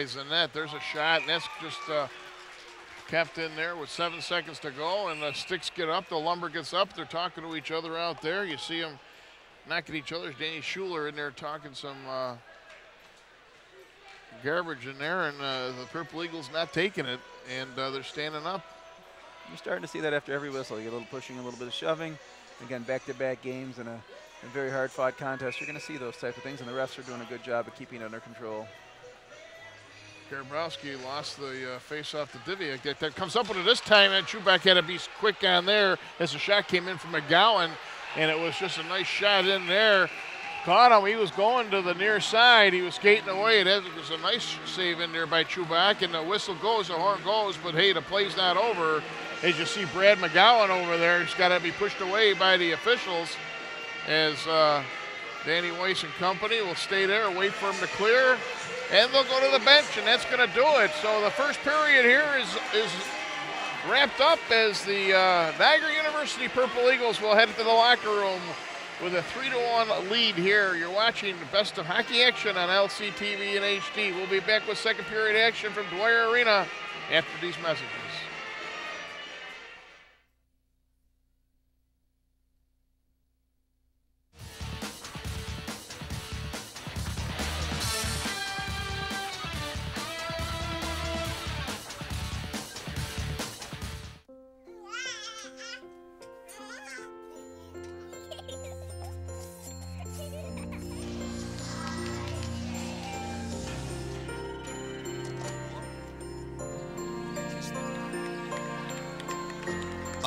The net. There's a shot, and that's just kept in there with 7 seconds to go, and the sticks get up. The Lumber gets up. They're talking to each other out there. You see them knocking each other. Danny Schuler in there talking some garbage in there, and the Purple Eagles not taking it, and they're standing up. You're starting to see that after every whistle. You get a little pushing, a little bit of shoving. Again, back-to-back games and a very hard-fought contest. You're going to see those type of things, and the refs are doing a good job of keeping it under control. Karabrowski lost the face-off to Diviak. That comes up with it this time, and Chubak had to be quick on there as the shot came in from McGowan, and it was just a nice shot in there. Caught him. He was going to the near side. He was skating away. It was a nice save in there by Chubak, and the whistle goes, the horn goes, but hey, the play's not over. As you see Brad McGowan over there, he's got to be pushed away by the officials as Danny Weiss and company will stay there, wait for him to clear, and they'll go to the bench, and that's going to do it. So the first period here is wrapped up as the Niagara University Purple Eagles will head to the locker room with a 3-1 lead here. You're watching the best of hockey action on LCTV and HD. We'll be back with second period action from Dwyer Arena after these messages.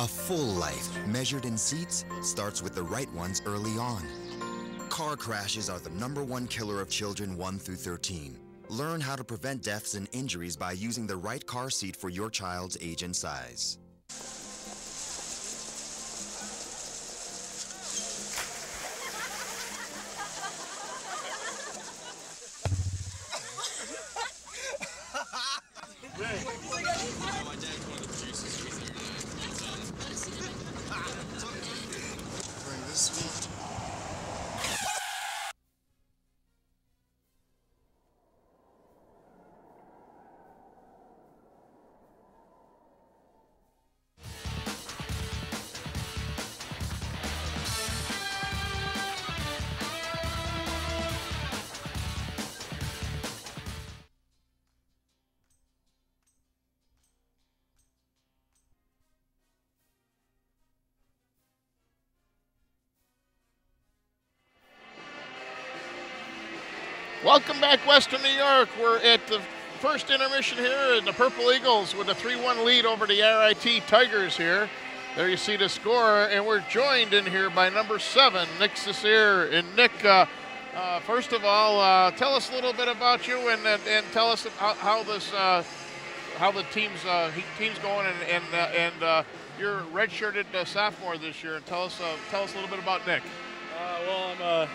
A full life, measured in seats, starts with the right ones early on. Car crashes are the #1 killer of children 1 through 13. Learn how to prevent deaths and injuries by using the right car seat for your child's age and size. Welcome back, Western New York. We're at the first intermission here, and the Purple Eagles with a 3-1 lead over the RIT Tigers here. There you see the score, and we're joined in here by number 7, Nick Cesare. And Nick, first of all, tell us a little bit about you, and tell us how the team's going, and you're redshirted sophomore this year. And tell us a little bit about Nick. Well, I'm a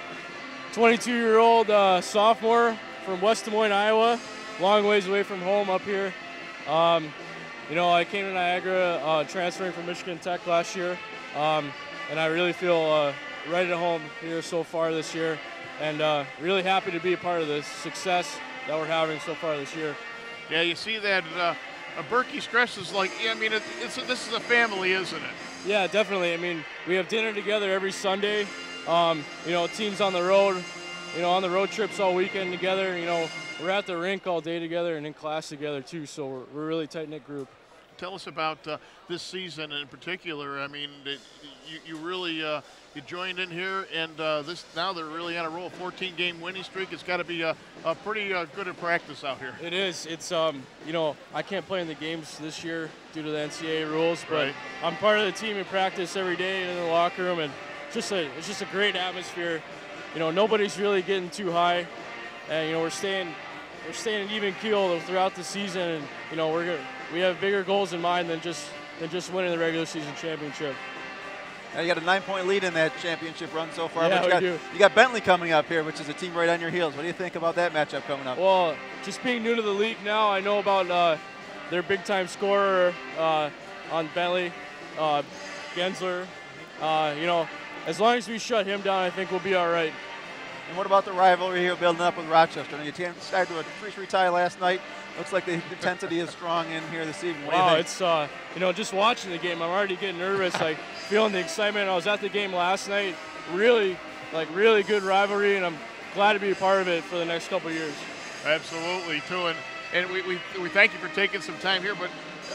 22-year-old sophomore from West Des Moines, Iowa, long ways away from home up here. You know, I came to Niagara transferring from Michigan Tech last year, and I really feel right at home here so far this year, and really happy to be a part of the success that we're having so far this year. Yeah, you see that Berkey stresses, like, I mean, this is a family, isn't it? Yeah, definitely. I mean, we have dinner together every Sunday. You know, teams on the road, you know, on the road trips all weekend together. You know, we're at the rink all day together and in class together too. So we're a really tight-knit group. Tell us about this season in particular. I mean, you really you joined in here, and now they're really on a roll. 14-game winning streak. It's got to be a pretty good at practice out here. It is. It's you know, I can't play in the games this year due to the NCAA rules, but right. I'm part of the team in practice every day and in the locker room, and it's just a great atmosphere. You know, nobody's really getting too high, and you know we're staying an even keel throughout the season, and you know we have bigger goals in mind than just winning the regular season championship. Now you got a 9-point lead in that championship run so far. Yeah, but we do. You got Bentley coming up here, which is a team right on your heels. What do you think about that matchup coming up? Well, just being new to the league now, I know about their big-time scorer on Bentley, Gensler. You know, as long as we shut him down, I think we'll be all right. And what about the rivalry here building up with Rochester? You started to a 3-3 tie last night. Looks like the intensity is strong in here this evening. Wow, it's you know, just watching the game, I'm already getting nervous, like feeling the excitement. I was at the game last night, really good rivalry, and I'm glad to be a part of it for the next couple of years. Absolutely, too, and we thank you for taking some time here, but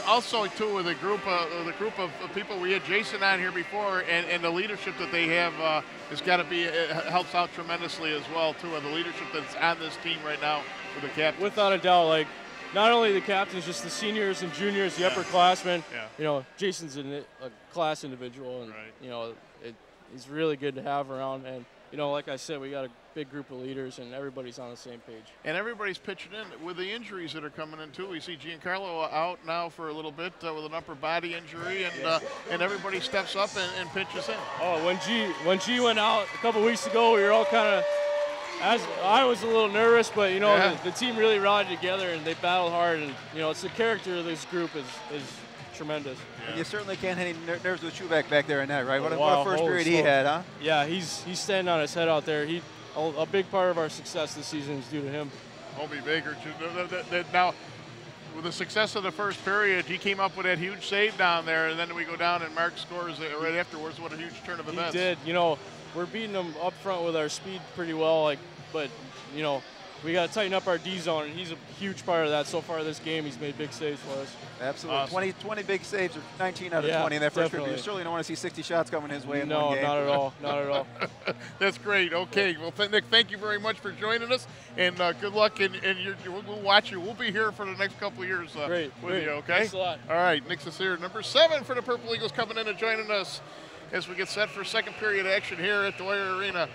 also too with the group of people. We had Jason on here before, and the leadership that they have has got to be helps out tremendously as well too. And the leadership that's on this team right now for the captains. Without a doubt, like not only the captains, just the seniors and juniors, the upperclassmen. Yeah. You know, Jason's a class individual, and you know, he's really good to have around. And you know, like I said, we got a big group of leaders, and everybody's on the same page. And everybody's pitching in with the injuries that are coming in too. We see Giancarlo out now for a little bit with an upper body injury, and everybody steps up and pitches in. Oh, when G went out a couple weeks ago, we were all kind of, I was a little nervous, but you know, the team really rallied together and they battled hard, and you know, it's the character of this group is tremendous. And you certainly can't have any nerves with Chuback back there in that, right? What Wow, a first period he had, huh? Yeah, he's standing on his head out there. A big part of our success this season is due to him. Hobie Baker, now with the success of the first period, he came up with that huge save down there, and then we go down and Mark scores right afterwards. What a huge turn of events. He did. You know, we're beating them up front with our speed pretty well, but you know, we got to tighten up our D zone, and he's a huge part of that. So far this game, he's made big saves for us. Absolutely. Awesome. 20 big saves, or 19 out of 20 in that first period. You certainly don't want to see 60 shots coming his way in one game. No, not at all. Not at all. That's great. Okay. Well, Nick, thank you very much for joining us, and good luck. And we'll watch you. We'll be here for the next couple of years with you, okay? Thanks a lot. All right. Nick Cesare, number 7 for the Purple Eagles, coming in and joining us as we get set for second period action here at Dwyer Arena.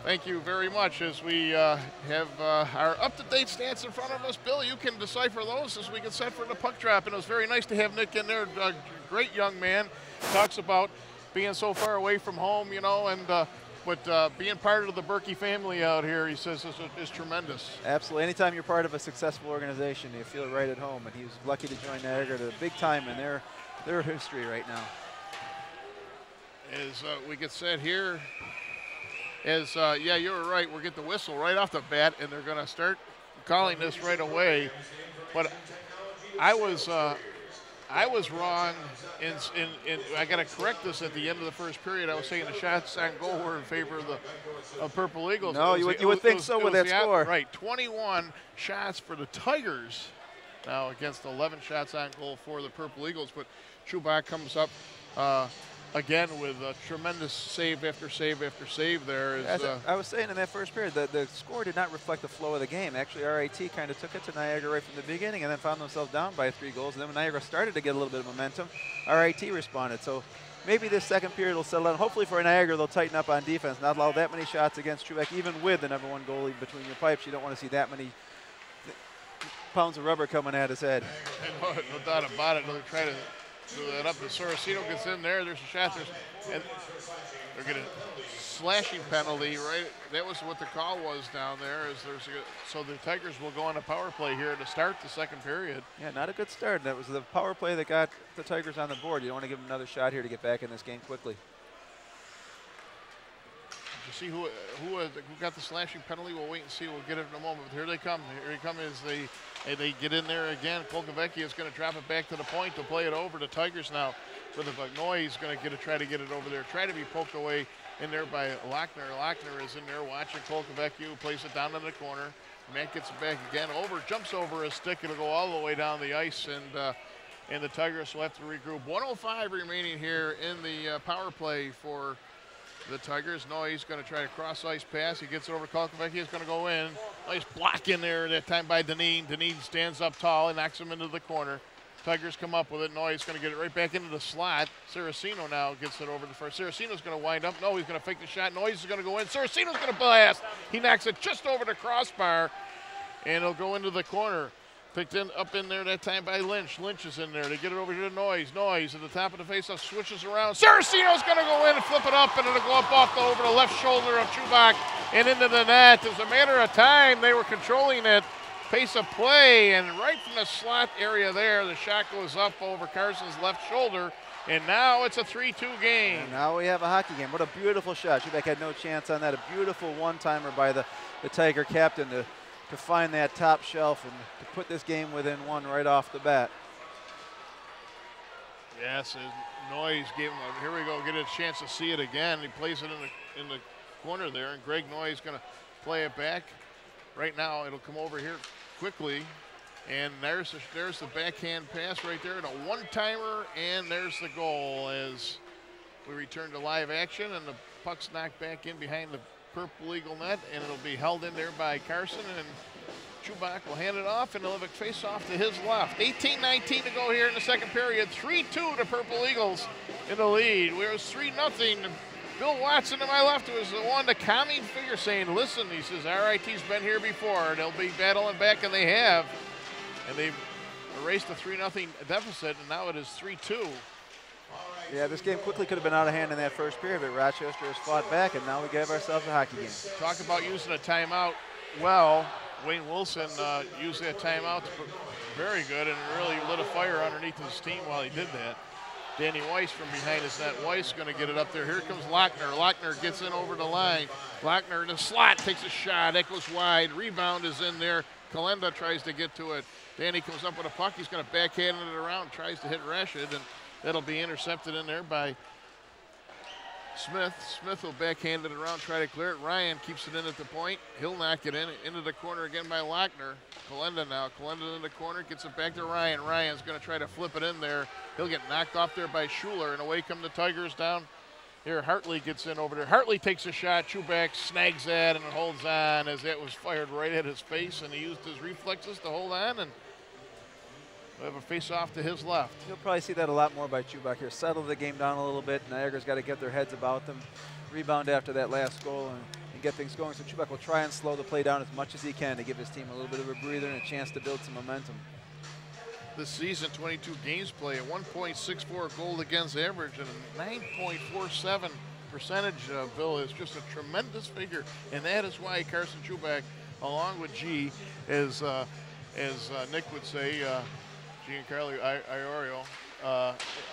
Thank you very much. As we have our up-to-date stats in front of us, Bill, you can decipher those as we get set for the puck drop. And it was very nice to have Nick in there. A great young man. Talks about being so far away from home, you know, and but being part of the Berkey family out here, he says, is tremendous. Absolutely. Anytime you're part of a successful organization, you feel right at home. And he was lucky to join Niagara at a big time in their history right now. As we get set here, yeah, you were right. We'll get the whistle right off the bat, and they're going to start calling this right away. But I was wrong. I got to correct this at the end of the first period. I was saying the shots on goal were in favor of the Purple Eagles. No, you would think so with that score. Right, 21 shots for the Tigers now against 11 shots on goal for the Purple Eagles. But Chubak comes up again with a tremendous save after save after save there. As I was saying in that first period, the score did not reflect the flow of the game. Actually, RIT kind of took it to Niagara right from the beginning and then found themselves down by 3 goals. And then when Niagara started to get a little bit of momentum, RIT responded. So maybe this second period will settle down. Hopefully for Niagara, they'll tighten up on defense, not allow that many shots against Trebek, even with the #1 goalie between your pipes. You don't want to see that many pounds of rubber coming at his head. No doubt about it. They'll try to do that up. The Sorosino gets in there. There's a shot. And they're getting a slashing penalty, right? That was what the call was down there. So the Tigers will go on a power play here to start the second period. Yeah, not a good start. That was the power play that got the Tigers on the board. You don't want to give them another shot here to get back in this game quickly. Did you see who got the slashing penalty? We'll wait and see. We'll get it in a moment. But here they come. Here they come as they get in there again. Kolkovecki is going to drop it back to the point to play it over to Tigers now. For the Bagnoy, he's going to try to get it over there. Try to be poked away in there by Lochner. Lochner is in there watching Kolkovecki, who plays it down in the corner. Matt gets it back again. Jumps over a stick. It'll go all the way down the ice, and the Tigers will have to regroup. 1:05 remaining here in the power play for the Tigers. Noy's going to try a cross-ice pass. He gets it over to Kolkovecki. He's going to go in. Nice block in there that time by Deneen. Deneen stands up tall and knocks him into the corner. Tigers come up with it. Noy's going to get it right back into the slot. Saraceno now gets it over to first. Saraceno's going to wind up. No, he's going to fake the shot. Noy's is going to go in. Saraceno's going to blast. He knocks it just over the crossbar, and it'll go into the corner. Picked up in there that time by Lynch. Lynch is in there. They get it over here to Noyes. Noyes at the top of the faceoff switches around. Saraceno's going to go in and flip it up, and it'll go up over the left shoulder of Chubak and into the net. It was a matter of time. They were controlling it. Pace of play, and right from the slot area there, the shot goes up over Carson's left shoulder And now it's a 3-2 game. And now we have a hockey game. What a beautiful shot. Schubeck had no chance on that. A beautiful one-timer by the Tiger captain to find that top shelf and to put this game within one right off the bat. Yes, Noyes gave him here we go, get a chance to see it again. He plays it in the corner there, and Greg Noyes is going to play it back. Right now, it'll come over here quickly, and there's the backhand pass right there, and a one-timer, and there's the goal as we return to live action, and the puck's knocked back in behind the Purple Eagle net, and it'll be held in there by Carson, and Chubak will hand it off, and they'll have a face-off to his left. 18-19 to go here in the second period. 3-2 to Purple Eagles in the lead. We're 3-0. Bill Watson to my left was the one, the calming figure saying, listen, he says, RIT's been here before. They'll be battling back, and they have. And they've erased a 3-0 deficit, and now it is 3-2. Yeah, this game quickly could have been out of hand in that first period, but Rochester has fought back, and now we give ourselves a hockey game. Talk about using a timeout well. Wayne Wilson used that timeout very good and really lit a fire underneath his team while he did that. Danny Weiss from behind his net. Weiss going to get it up there. Here comes Lochner. Lochner gets in over the line. Lochner in the slot takes a shot. That goes wide. Rebound is in there. Kalenda tries to get to it. Danny comes up with a puck. He's going to backhand it around. Tries to hit Rashid, and that'll be intercepted in there by Smith. Smith will backhand it around, try to clear it. Ryan keeps it in at the point. He'll knock it in into the corner again by Lochner. Kalenda now. Kalenda in the corner, gets it back to Ryan. Ryan's going to try to flip it in there. He'll get knocked off there by Schuler, and away come the Tigers down. Here, Hartley gets in over there. Hartley takes a shot. Chubak snags that and holds on as that was fired right at his face, and he used his reflexes to hold on, and we have a face-off to his left. You'll probably see that a lot more by Chubak here. Settle the game down a little bit. Niagara's got to get their heads about them. Rebound after that last goal and get things going. So Chubak will try and slow the play down as much as he can to give his team a little bit of a breather and a chance to build some momentum. This season, 22 games play, a 1.64 goal against average and a 9.47 percentage, Bill, is just a tremendous figure. And that is why Carson Chubak, along with G, as Nick would say, Giancarlo Iorio,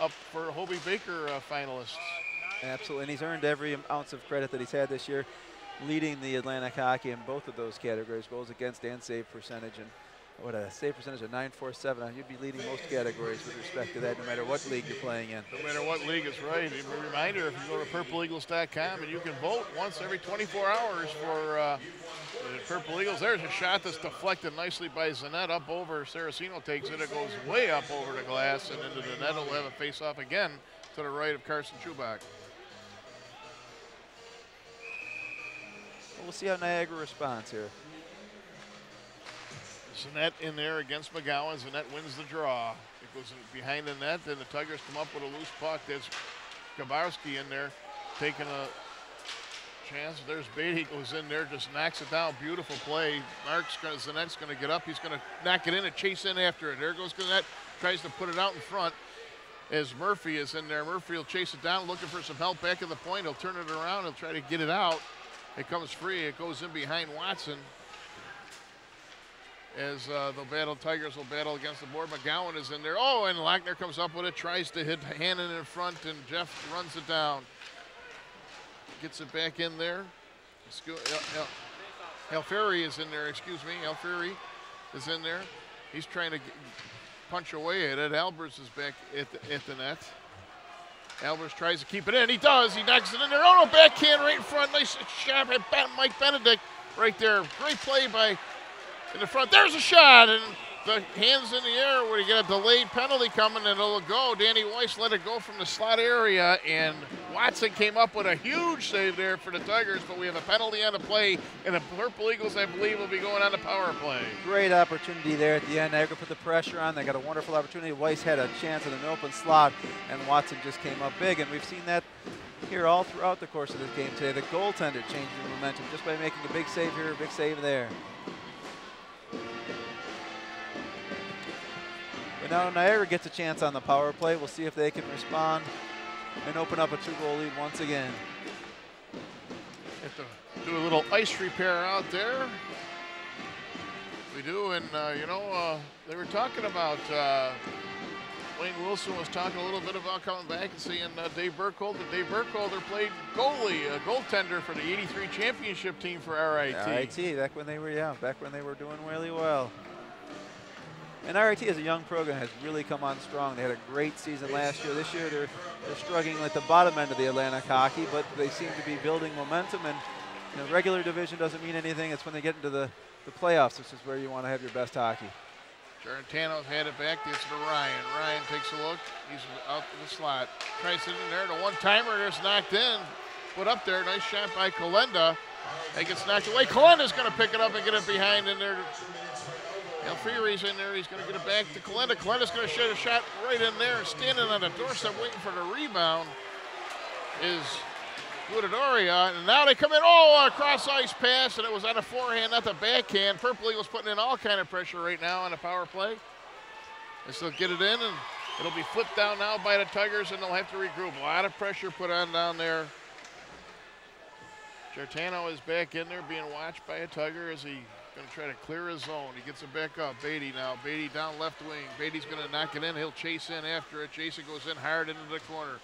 up for Hobie Baker finalists. Absolutely, and he's earned every ounce of credit that he's had this year, leading the Atlantic Hockey in both of those categories, goals against and save percentage. And what a save percentage of 9.47. You'd be leading most categories with respect to that, no matter what league you're playing in. No matter what league is right. A reminder, if you go to purpleeagles.com, and you can vote once every 24 hours for the Purple Eagles. There's a shot that's deflected nicely by Zanette up over. Saraceno takes it. It goes way up over the glass and into the net. We'll have a face-off again to the right of Carson Chubak. Well, we'll see how Niagara responds here. Zanette in there against McGowan. Zanette wins the draw. It goes behind the net, and the Tigers come up with a loose puck. There's Gabarski in there taking a chance. There's Beatty, goes in there, just knocks it down. Beautiful play. Zanette's going to get up. He's going to knock it in and chase in after it. There goes Zanette, tries to put it out in front as Murphy is in there. Murphy will chase it down, looking for some help back at the point. He'll turn it around. He'll try to get it out. It comes free. It goes in behind Watson. As Tigers will battle against the board. McGowan is in there. Oh, and Lochner comes up with it, tries to hit Hannon in front, and Jeff runs it down. Gets it back in there. Alfieri is in there, excuse me. Alfieri is in there. He's trying to punch away at it. Albers is back at the net. Albers tries to keep it in. He does. He knocks it in there. Oh, no, backhand right in front. Nice shot by Mike Benedict right there. Great play by in the front. There's a shot, and the hands in the air where you get a delayed penalty coming, and it'll go. Danny Weiss let it go from the slot area, and Watson came up with a huge save there for the Tigers, but we have a penalty on the play, and the Purple Eagles, I believe, will be going on the power play. Great opportunity there at the end. Niagara put the pressure on. They got a wonderful opportunity. Weiss had a chance in an open slot, and Watson just came up big, and we've seen that here all throughout the course of this game today. The goaltender changed the momentum just by making a big save here, a big save there. But now Niagara gets a chance on the power play. We'll see if they can respond and open up a 2-goal lead once again. Have to do a little ice repair out there. We do, and they were talking about Wayne Wilson was talking a little bit about coming back and seeing Dave Burkholder. Dave Burkholder played goalie, a goaltender for the '83 championship team for RIT. RIT, back when they were doing really well. And RIT as a young program has really come on strong. They had a great season last year. This year they're struggling at the bottom end of the Atlantic hockey, but they seem to be building momentum. And you know, regular division doesn't mean anything. It's when they get into the playoffs, which is where you want to have your best hockey. Giarratano's had it back. Gets to Ryan. Ryan takes a look. He's out to the slot. Tries it in there. The one-timer just knocked in. Put up there. Nice shot by Kalenda. It gets knocked away. Kalenda's going to pick it up and get it behind in there. Alfieri's in there. He's going to get it back to Kalenda. Kalenda's going to shoot a shot right in there. Standing on the doorstep waiting for the rebound is Guadadoria. And now they come in. Oh, a cross-ice pass, and it was on a forehand, not the backhand. Purple Eagles putting in all kind of pressure right now on the power play. They still get it in, and it'll be flipped down now by the Tigers, and they'll have to regroup. A lot of pressure put on down there. Giarratano is back in there being watched by a Tiger as he going to try to clear his zone. He gets it back up. Beatty now. Beatty down left wing. Beatty's going to knock it in. He'll chase in after it. Jason goes in hard into the corner.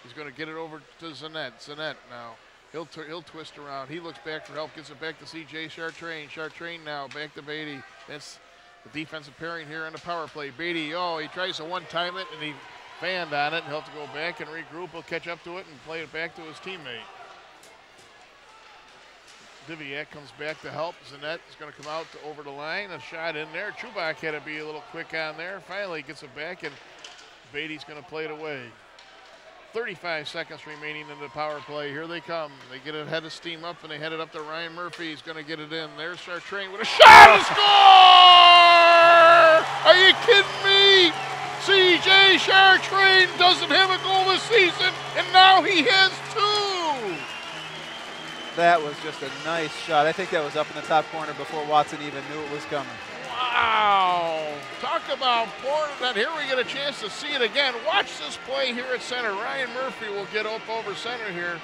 He's going to get it over to Zanette. Zanette now. He'll twist around. He looks back for help. Gets it back to C.J. Chartrain. Chartrain now. Back to Beatty. That's the defensive pairing here on the power play. Beatty, he tries to one-time it, and he fanned on it. He'll have to go back and regroup. He'll catch up to it and play it back to his teammate. Diviak comes back to help. Zanette is going to come out over the line. A shot in there. Chubak had to be a little quick on there. Finally gets it back, and Beatty's going to play it away. 35 seconds remaining in the power play. Here they come. They get it head of steam up, and they head it up to Ryan Murphy. He's going to get it in. There's Chartrain with a shot and score! Are you kidding me? C.J. Chartrain doesn't have a goal this season, and now he has two. That was just a nice shot. I think that was up in the top corner before Watson even knew it was coming. Wow. Talk about pouring that. Here we get a chance to see it again. Watch this play here at center. Ryan Murphy will get up over center here.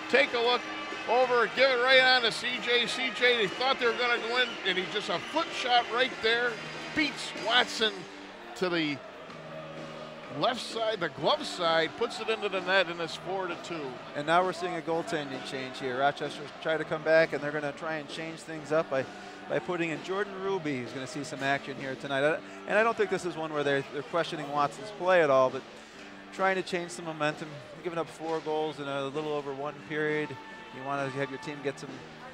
Take a look over, give it right on to CJ. CJ, they thought they were going to go in, and he just a foot shot right there. Beats Watson to the left side, the glove side, puts it into the net, and it's 4-2. And now we're seeing a goaltending change here. Rochester's trying to come back, and they're going to try and change things up by putting in Jordan Ruby, who's going to see some action here tonight. And I don't think this is one where they're questioning Watson's play at all, but trying to change some momentum. Giving up 4 goals in a little over 1 period. You want to have your team get some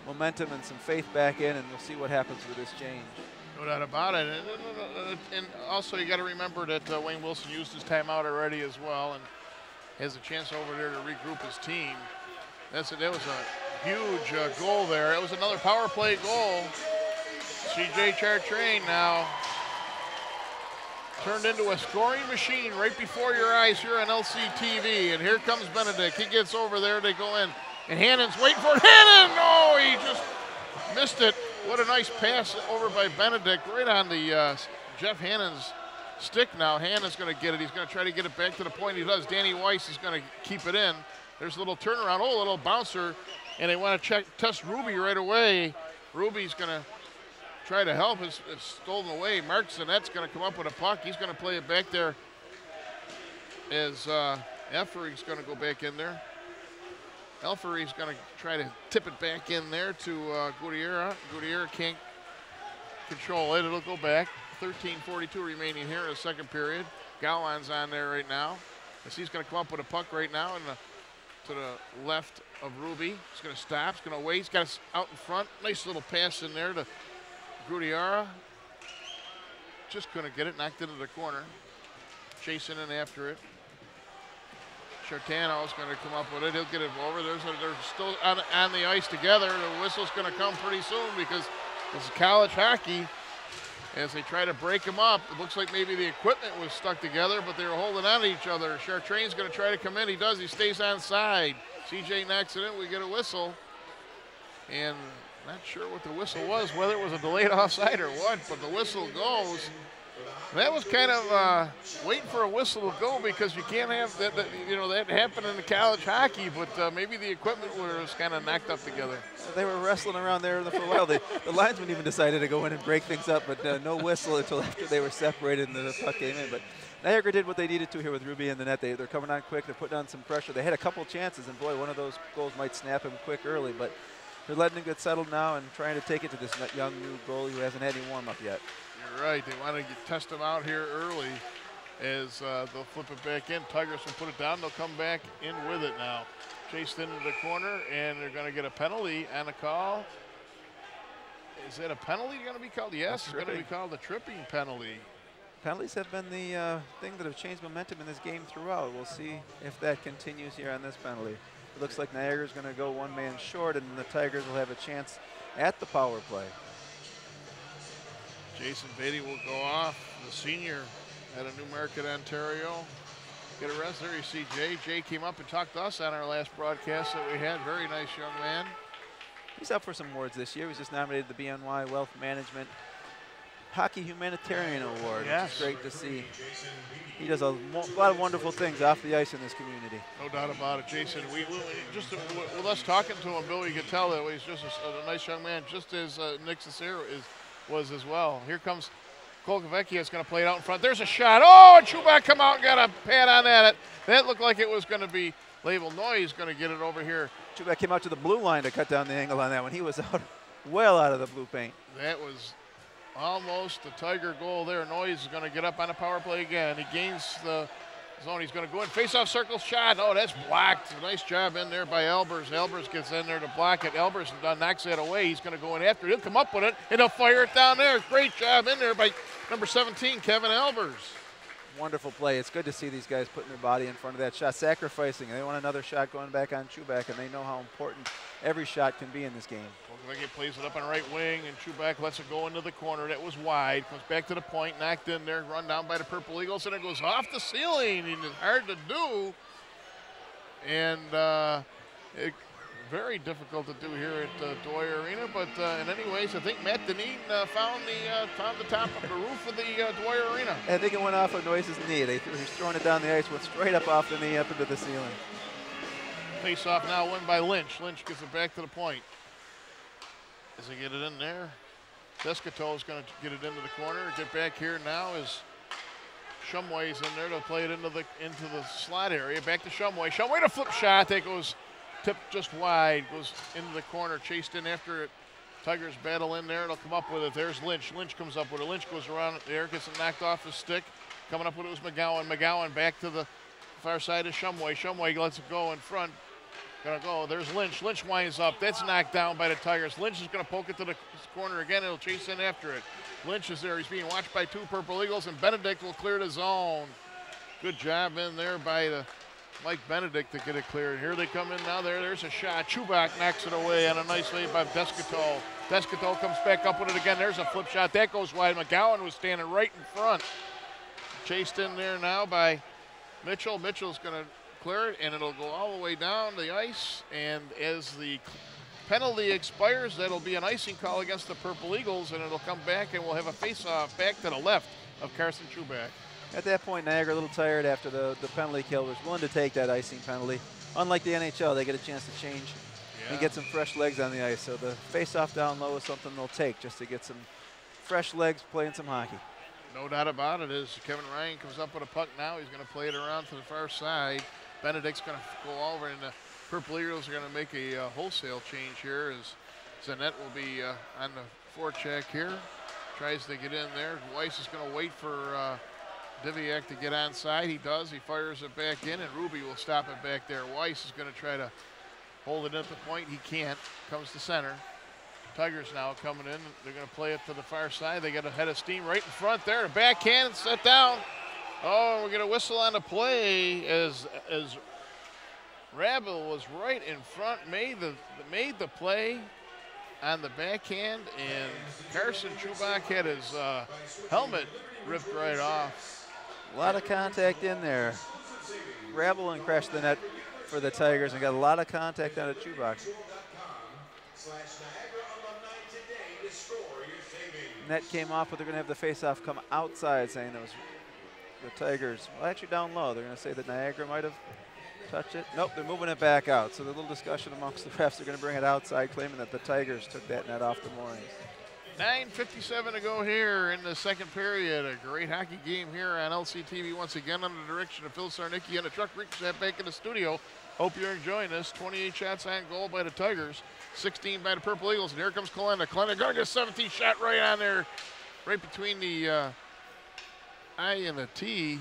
momentum and some faith back in, and we'll see what happens with this change. No doubt about it. And also you got to remember that Wayne Wilson used his timeout already as well and has a chance over there to regroup his team. That was a huge goal there. It was another power play goal. C.J. Chartrain now turned into a scoring machine right before your eyes here on LCTV. And here comes Benedict. He gets over there. They go in. And Hannon's waiting for it. Hannon! Oh, he just missed it. What a nice pass over by Benedict right on the Jeff Hannon's stick now. Hannon's going to get it. He's going to try to get it back to the point he does. Danny Weiss is going to keep it in. There's a little turnaround. Oh, a little bouncer. And they want to test Ruby right away. Ruby's going to try to help. It's stolen away. Mark Zanette's going to come up with a puck. He's going to play it back there as Elfery's going to go back in there. Elfery's going to try to tip it back in there to Gutierrez. Gutierrez can't control it. It'll go back. 13:42 remaining here in the second period. Gowan's on there right now. As he's going to come up with a puck right now to the left of Ruby. He's going to stop. He's going to wait. He's got it out in front. Nice little pass in there to Gutierrez. Just couldn't get it. Knocked into the corner. Chasing in after it. Giarratano's going to come up with it. He'll get it over. They're still on the ice together. The whistle's going to come pretty soon because this is college hockey. As they try to break them up, it looks like maybe the equipment was stuck together, but they were holding on to each other. Chartrain's going to try to come in. He does. He stays on side. CJ knocks it in. We get a whistle. And not sure what the whistle was, whether it was a delayed offside or what, but the whistle goes. That was kind of waiting for a whistle to go because you can't have that, that happened in the college hockey, but maybe the equipment was kind of knocked up together. They were wrestling around there for a while. The linesman even decided to go in and break things up, but no whistle until after they were separated and the puck came in. But Niagara did what they needed to here with Ruby in the net. They're coming on quick. They're putting on some pressure. They had a couple chances, and boy, one of those goals might snap him quick early, but they're letting him get settled now and trying to take it to this young new goalie who hasn't had any warm-up yet. You're right. They want to test him out here early as they'll flip it back in. Tigers will put it down. They'll come back in with it now. Chased into the corner, and they're going to get a penalty and a call. Is that a penalty going to be called? Yes, it's going to be called a tripping penalty. Penalties have been the thing that have changed momentum in this game throughout. We'll see if that continues here on this penalty. It looks like Niagara's going to go one man short, and the Tigers will have a chance at the power play. Jason Beatty will go off, the senior out of Newmarket, Ontario. Get a rest there. You see Jay. Jay came up and talked to us on our last broadcast that we had. Very nice young man. He's up for some awards this year. He was just nominated the BNY Wealth Management Hockey Humanitarian Award, yes. Which is great to see. He does a lot of wonderful things off the ice in this community. No doubt about it, Jason. We just with us talking to him, Bill, you could tell that he's just a nice young man, just as Nick Cicero was as well. Here comes Kolkovecchia is going to play it out in front. There's a shot. Oh, and Chubak come out and got a pad on that. That looked like it was going to be labeled. Noy's going to get it over here. Chubak came out to the blue line to cut down the angle on that one. He was out, well out of the blue paint. That was almost the Tiger goal there. Noyes is going to get up on the power play again. He gains the zone. He's going to go in. Face-off circle shot. Oh, that's blocked. Nice job in there by Albers. Albers gets in there to block it. Albers knocks that away. He's going to go in after it. He'll come up with it, and he'll fire it down there. Great job in there by number 17, Kevin Albers. Wonderful play. It's good to see these guys putting their body in front of that shot, sacrificing. They want another shot going back on Chubak, and they know how important every shot can be in this game. Kolkovecchia plays it up on the right wing, and Chubak lets it go into the corner. That was wide. Comes back to the point, knocked in there, run down by the Purple Eagles, and it goes off the ceiling. And it's hard to do, and very difficult to do here at Dwyer Arena. But in any ways, I think Matt Deneen found the top of the roof of the Dwyer Arena. I think it went off of Noyes' knee. He's throwing it down the ice, went straight up off the knee, up into the ceiling. Face-off now won by Lynch. Lynch gets it back to the point. Does he get it in there? Descato is going to get it into the corner. Get back here now is Shumway's in there to play it into the slot area. Back to Shumway. Shumway to flip shot. That goes tipped just wide. Goes into the corner. Chased in after it. Tigers battle in there. It'll come up with it. There's Lynch. Lynch comes up with it. Lynch goes around there. Gets it knocked off his stick. Coming up with it was McGowan. McGowan back to the far side of Shumway. Shumway lets it go in front. Gonna go. There's Lynch. Lynch winds up. That's knocked down by the Tigers. Lynch is gonna poke it to the corner again. It'll chase in after it. Lynch is there. He's being watched by two Purple Eagles, and Benedict will clear the zone. Good job in there by the Mike Benedict to get it cleared. Here they come in now. There's a shot. Chubak knocks it away on a nice save by Descato. Descato comes back up with it again. There's a flip shot. That goes wide. McGowan was standing right in front. Chased in there now by Mitchell. Mitchell's gonna clear it, and it'll go all the way down the ice, and as the penalty expires, that'll be an icing call against the Purple Eagles, and it'll come back, and we'll have a face-off back to the left of Carson Chubak. At that point, Niagara a little tired after the penalty kill, was willing to take that icing penalty. Unlike the NHL, they get a chance to change and get some fresh legs on the ice, so the face-off down low is something they'll take just to get some fresh legs playing some hockey. No doubt about it. As Kevin Ryan comes up with a puck now, he's going to play it around to the far side. Benedict's going to go over, and the Purple Eagles are going to make a wholesale change here as Zanette will be on the forecheck here. Tries to get in there. Weiss is going to wait for Diviak to get onside. He does. He fires it back in, and Ruby will stop it back there. Weiss is going to try to hold it at the point. He can't. Comes to center. Tigers now coming in. They're going to play it to the far side. They got a head of steam right in front there. A backhand set down. Oh, we're going to whistle on the play as Rabel was right in front, made the play on the backhand, and Carson Chubak had his helmet ripped right off. A lot of contact in there. Rabel and crashed the net for the Tigers and got a lot of contact out of Chubak. Net came off, but they're going to have the face-off come outside, saying it was the Tigers. Well, actually down low. They're going to say that Niagara might have touched it. Nope, they're moving it back out. So the little discussion amongst the refs, they're going to bring it outside, claiming that the Tigers took that net off the moorings. 9:57 to go here in the second period. A great hockey game here on LCTV once again under the direction of Phil Sarnicki and the Truck Rick back in the studio. Hope you're enjoying this. 28 shots on goal by the Tigers, 16 by the Purple Eagles. And here comes Kalenda. Kalenda going to get a 17 shot right on there, right between the I and the T.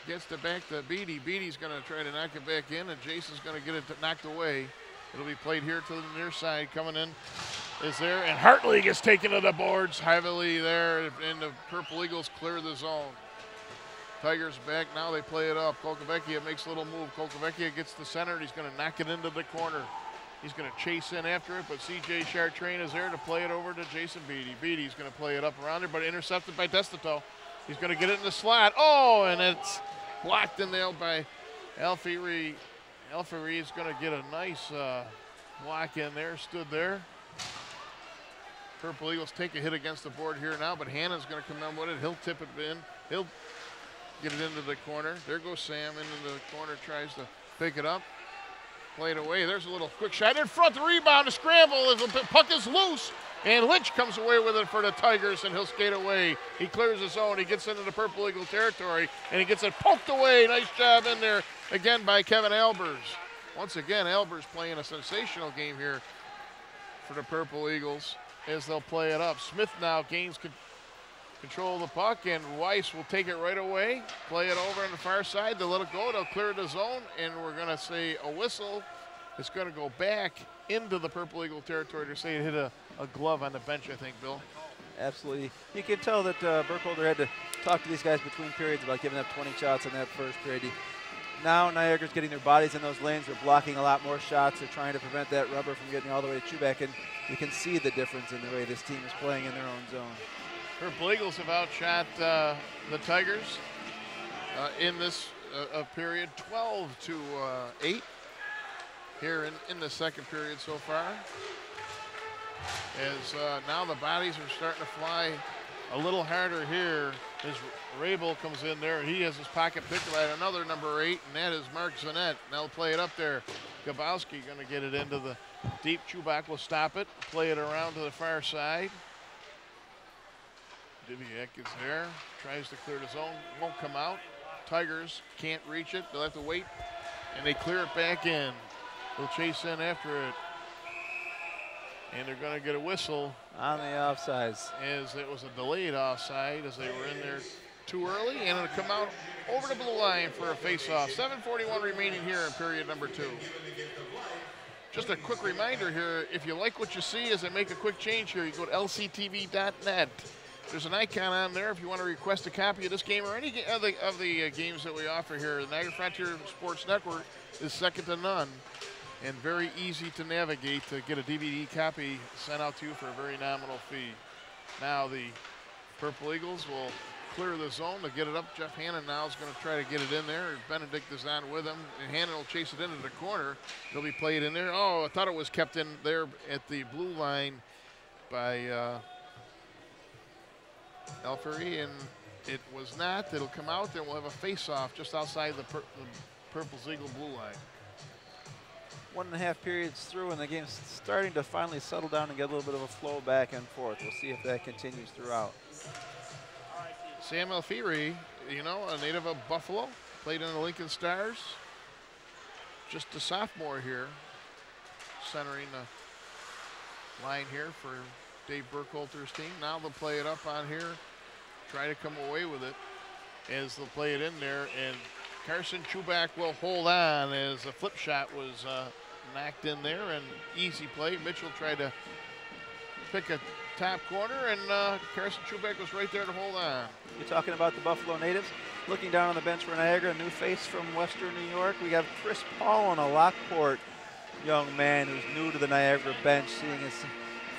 Gets it back to Beatty. Beatty's going to try to knock it back in, and Jason's going to get it knocked away. It'll be played here to the near side. Coming in is there, and Hartley gets taken to the boards heavily there, and the Purple Eagles clear the zone. Tigers back now. They play it up. Kolkovecchia makes a little move. Kolkovecchia gets the center, and he's going to knock it into the corner. He's going to chase in after it, but C.J. Chartrain is there to play it over to Jason Beatty. Beatty's going to play it up around there, but intercepted by Destato. He's going to get it in the slot. Oh, and it's blocked in there by Alfieri. Alfieri is going to get a nice block in there, stood there. Purple Eagles take a hit against the board here now, but Hannon's going to come in with it. He'll tip it in. He'll get it into the corner. There goes Sam into the corner, tries to pick it up. Play it away. There's a little quick shot in front. The rebound, a scramble. The puck is loose. And Lynch comes away with it for the Tigers, and he'll skate away. He clears his zone. He gets into the Purple Eagle territory, and he gets it poked away. Nice job in there again by Kevin Albers. Once again, Albers playing a sensational game here for the Purple Eagles as they'll play it up. Smith now gains control of the puck, and Weiss will take it right away. Play it over on the far side. They'll let it go. They'll clear the zone, and we're going to say a whistle. It's going to go back into the Purple Eagle territory to say it hit a glove on the bench, I think, Bill. Absolutely. You can tell that Burkholder had to talk to these guys between periods about giving up 20 shots in that first period. Now Niagara's getting their bodies in those lanes. They're blocking a lot more shots. They're trying to prevent that rubber from getting all the way to Chubak, and you can see the difference in the way this team is playing in their own zone. Purple Eagles have outshot the Tigers in this period 12-8 here in the second period so far. As now the bodies are starting to fly a little harder here as Rabel comes in there. He has his pocket picked by another number 8, and that is Mark Zanette. Now play it up there. Gabowski going to get it into the deep. Chubak will stop it, play it around to the far side. Diviak is there, tries to clear the zone, won't come out. Tigers can't reach it. They'll have to wait, and they clear it back in. They'll chase in after it. And they're going to get a whistle. On the offsides. As it was a delayed offside as they were in there too early. And it'll come out over the blue line for a face-off. 7:41 remaining here in period number 2. Just a quick reminder here, if you like what you see as I make a quick change here, you go to lctv.net. There's an icon on there if you want to request a copy of this game or any of the games that we offer here. The Niagara Frontier Sports Network is second to none. And very easy to navigate to get a DVD copy sent out to you for a very nominal fee. Now the Purple Eagles will clear the zone to get it up. Jeff Hannon now is going to try to get it in there. Benedict is on with him, and Hannon will chase it into the corner. It'll be played in there. Oh, I thought it was kept in there at the blue line by Alfieri, and it was not. It'll come out, and we'll have a face-off just outside the Purple's Eagle blue line. 1.5 periods through, and the game's starting to finally settle down and get a little bit of a flow back and forth. We'll see if that continues throughout. Sam Alfieri, you know, a native of Buffalo, played in the Lincoln Stars. Just a sophomore here, centering the line here for Dave Burkholter's team. Now they'll play it up on here, try to come away with it as they'll play it in there, and Carson Chubak will hold on as a flip shot was knocked in there, and easy play. Mitchell tried to pick a top corner, and Carson Chubak was right there to hold on. You're talking about the Buffalo natives. Looking down on the bench for Niagara, a new face from Western New York. We have Chris Paul, a Lockport young man who's new to the Niagara bench, seeing his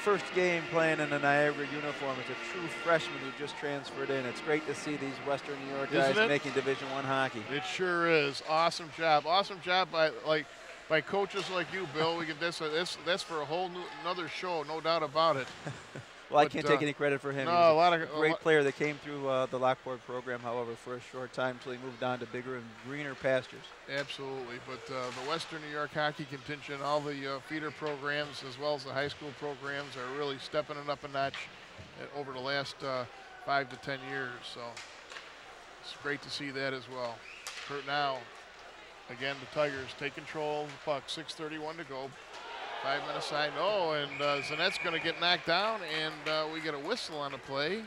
first game playing in a Niagara uniform as a true freshman who just transferred in. It's great to see these Western New York guys making Division I hockey. It sure is. Awesome job. Awesome job by coaches like you, Bill. We get that's for a whole another show, no doubt about it. Well, I can't take any credit for him. No, He was a great player that came through the Lockport program, however, for a short time until he moved on to bigger and greener pastures. Absolutely, but the Western New York hockey contingent, all the feeder programs as well as the high school programs are really stepping it up a notch over the last 5 to 10 years. So it's great to see that as well. Now, again, the Tigers take control of the puck. 6:31 to go. 5 minutes side. Oh, and Zanette's going to get knocked down, and we get a whistle on the play.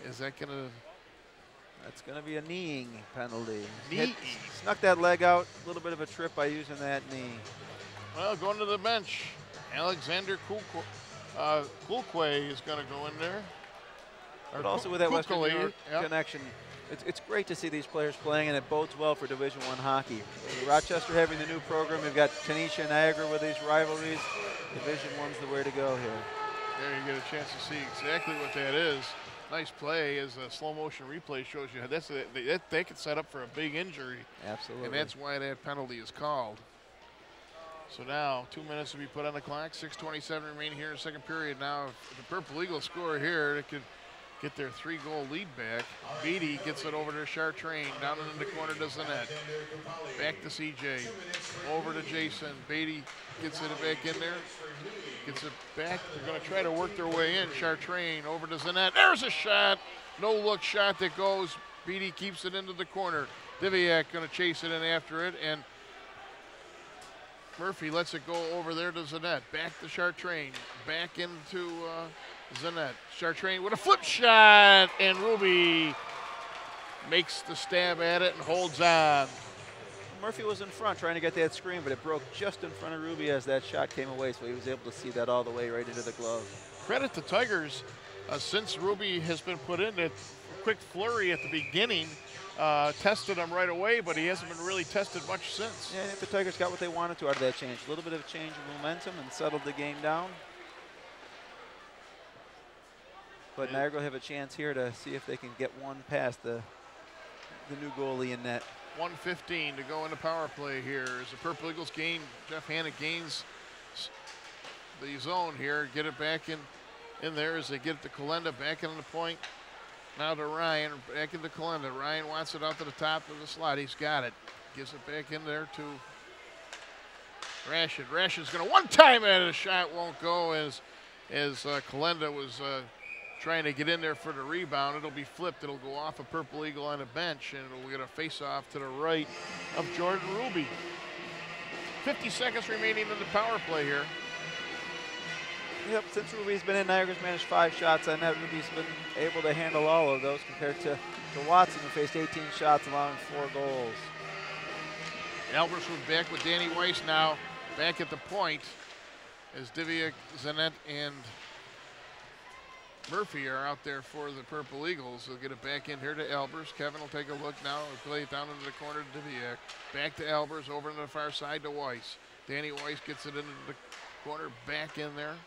Is that going to? That's going to be a kneeing penalty. Knee. Snuck that leg out. A little bit of a trip by using that knee. Well, going to the bench. Alexander Kulkwe is going to go in there. But also with that Western New York connection, it's great to see these players playing, and it bodes well for Division I hockey. Rochester having the new program. We've got Kenesha and Niagara with these rivalries. Division I's the way to go here. There you get a chance to see exactly what that is. Nice play as a slow motion replay shows you. They could set up for a big injury. Absolutely. And that's why that penalty is called. So now 2 minutes to be put on the clock. 6:27 remaining here in the second period. Now if the Purple Eagles score here, they could get their 3-goal lead back. Beatty gets it over to Chartrain, down in the corner to Zanette. Back to CJ, over to Jason. Beatty gets it back in there, gets it back. They're going to try to work their way in. Chartrain over to Zanette. There's a shot, no-look shot that goes. Beatty keeps it into the corner. Diviak going to chase it in after it, and Murphy lets it go over there to Zanette. Back to Chartrain, back into Zanette. Chartrain with a flip shot, and Ruby makes the stab at it and holds on. Murphy was in front trying to get that screen, but it broke just in front of Ruby as that shot came away, so he was able to see that all the way right into the glove. Credit to Tigers, since Ruby has been put in, a quick flurry at the beginning, tested him right away, but he hasn't been really tested much since. Yeah, I think the Tigers got what they wanted to out of that change. A little bit of a change of momentum and settled the game down. But Niagara will have a chance here to see if they can get one past the new goalie in net. 1:15 to go into power play here as the Purple Eagles gain. Jeff Hanna gains the zone here. Get it back in there as they get it to Kalenda, back in the point. Now to Ryan, back into Kalenda. Ryan wants it out to the top of the slot. He's got it. Gives it back in there to Rashid. Rashid's going to one-time it. A shot won't go as Kalenda was trying to get in there for the rebound. It'll be flipped. It'll go off a Purple Eagle on a bench, and it'll get a face-off to the right of Jordan Ruby. 50 seconds remaining in the power play here. Yep, since Ruby's been in, Niagara's managed 5 shots on net. Ruby's been able to handle all of those compared to Watson, who faced 18 shots, allowing 4 goals. Albers was back with Danny Weiss now, back at the point, as Diviak, Zanette, and Murphy are out there for the Purple Eagles. They'll get it back in here to Albers. Kevin will take a look now and play it down into the corner to Diviak. Back to Albers, over to the far side to Weiss. Danny Weiss gets it into the corner, back in there.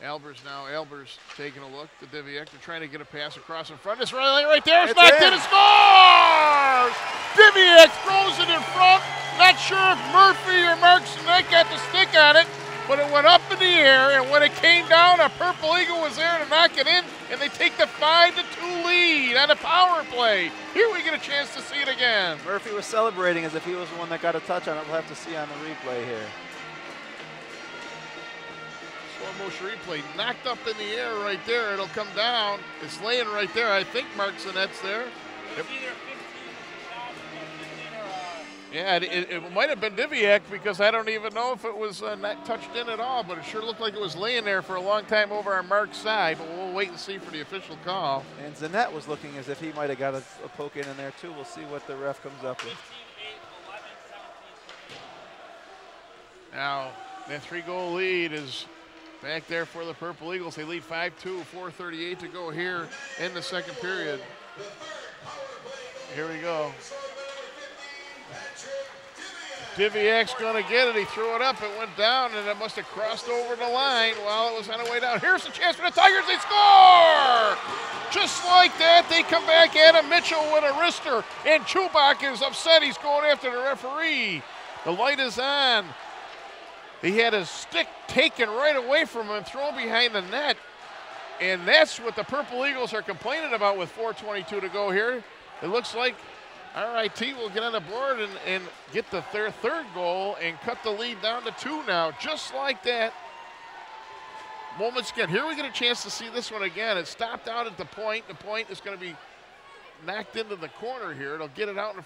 Albers now, Albers taking a look to Diviak. They're trying to get a pass across in front. It's right there. It's knocked in and scores! Diviak throws it in front. Not sure if Murphy or Mark Zanette got the stick on it, but it went up in the air, and when it came down, a Purple Eagle was there to knock it in, and they take the 5-2 lead on a power play. Here we get a chance to see it again. Murphy was celebrating as if he was the one that got a touch on it. We'll have to see on the replay here. Slow motion replay, knocked up in the air right there. It'll come down. It's laying right there. I think Mark Zanette's there. Yeah, it might have been Diviak because I don't even know if it was not touched in at all, but it sure looked like it was laying there for a long time over on Mark's side, but we'll wait and see for the official call. And Zanette was looking as if he might have got a poke in there too. We'll see what the ref comes up with. Now, that 3-goal lead is back there for the Purple Eagles. They lead 5-2, 4:38 to go here in the second period. Here we go. Diviak's going to get it. He threw it up. It went down, and it must have crossed over the line while it was on the way down. Here's the chance for the Tigers. They score! Just like that, they come back. Adam Mitchell with a wrister, and Chubak is upset. He's going after the referee. The light is on. He had his stick taken right away from him and thrown behind the net. And that's what the Purple Eagles are complaining about with 4:22 to go here. It looks like RIT will get on the board and get their third goal and cut the lead down to 2 now, just like that. Moments again. Here we get a chance to see this one again. It stopped out at the point. The point is going to be knocked into the corner here. It'll get it out in